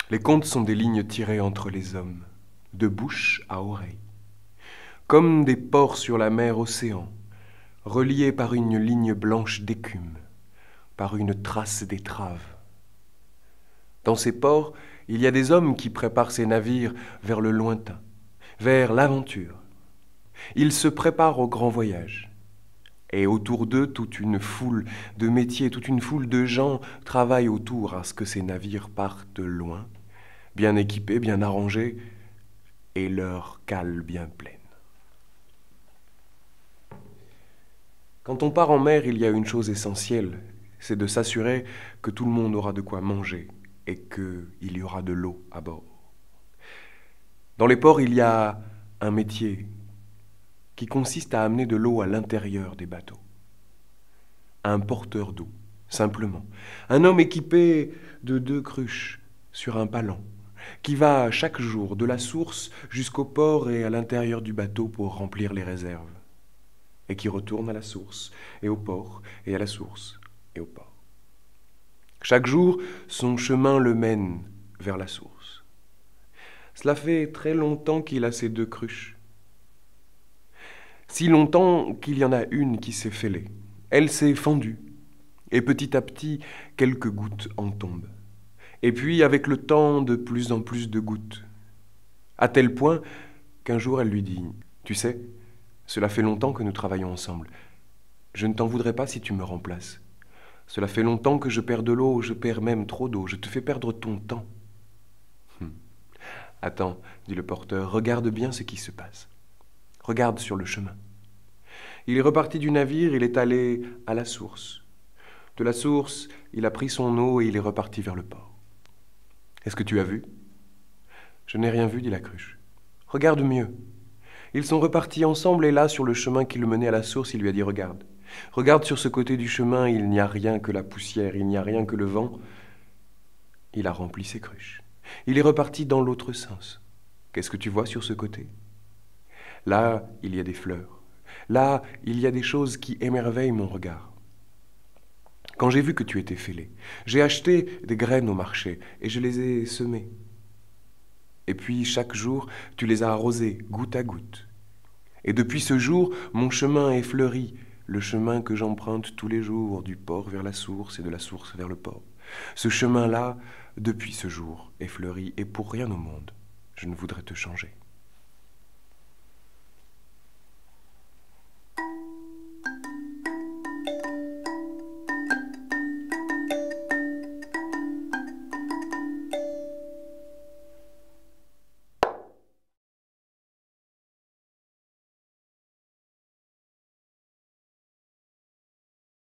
Les contes sont des lignes tirées entre les hommes, de bouche à oreille, comme des ports sur la mer océan, reliés par une ligne blanche d'écume, par une trace d'étrave. Dans ces ports, il y a des hommes qui préparent ces navires vers le lointain, vers l'aventure. Ils se préparent au grand voyage. Et autour d'eux, toute une foule de métiers, toute une foule de gens travaillent autour à ce que ces navires partent loin, bien équipés, bien arrangés, et leur cale bien pleine. Quand on part en mer, il y a une chose essentielle, c'est de s'assurer que tout le monde aura de quoi manger et qu'il y aura de l'eau à bord. Dans les ports, il y a un métier qui consiste à amener de l'eau à l'intérieur des bateaux. Un porteur d'eau, simplement. Un homme équipé de 2 cruches sur un palan, qui va chaque jour de la source jusqu'au port et à l'intérieur du bateau pour remplir les réserves, et qui retourne à la source et au port et à la source et au port. Chaque jour, son chemin le mène vers la source. Cela fait très longtemps qu'il a ces 2 cruches. Si longtemps qu'il y en a une qui s'est fêlée. Elle s'est fendue, et petit à petit, quelques gouttes en tombent. Et puis, avec le temps, de plus en plus de gouttes. À tel point qu'un jour, elle lui dit « Tu sais, cela fait longtemps que nous travaillons ensemble. Je ne t'en voudrais pas si tu me remplaces. Cela fait longtemps que je perds de l'eau, je perds même trop d'eau, je te fais perdre ton temps. » Attends, dit le porteur, regarde bien ce qui se passe. Regarde sur le chemin. Il est reparti du navire, il est allé à la source. De la source, il a pris son eau et il est reparti vers le port. Est-ce que tu as vu? Je n'ai rien vu, dit la cruche. Regarde mieux. Ils sont repartis ensemble et là, sur le chemin qui le menait à la source, il lui a dit, regarde. Regarde sur ce côté du chemin, il n'y a rien que la poussière, il n'y a rien que le vent. Il a rempli ses cruches. Il est reparti dans l'autre sens. Qu'est-ce que tu vois sur ce côté? Là, il y a des fleurs. Là, il y a des choses qui émerveillent mon regard. Quand j'ai vu que tu étais fêlé, j'ai acheté des graines au marché et je les ai semées. Et puis, chaque jour, tu les as arrosées, goutte à goutte. Et depuis ce jour, mon chemin est fleuri, le chemin que j'emprunte tous les jours, du port vers la source et de la source vers le port. Ce chemin-là, depuis ce jour, est fleuri et pour rien au monde, je ne voudrais te changer.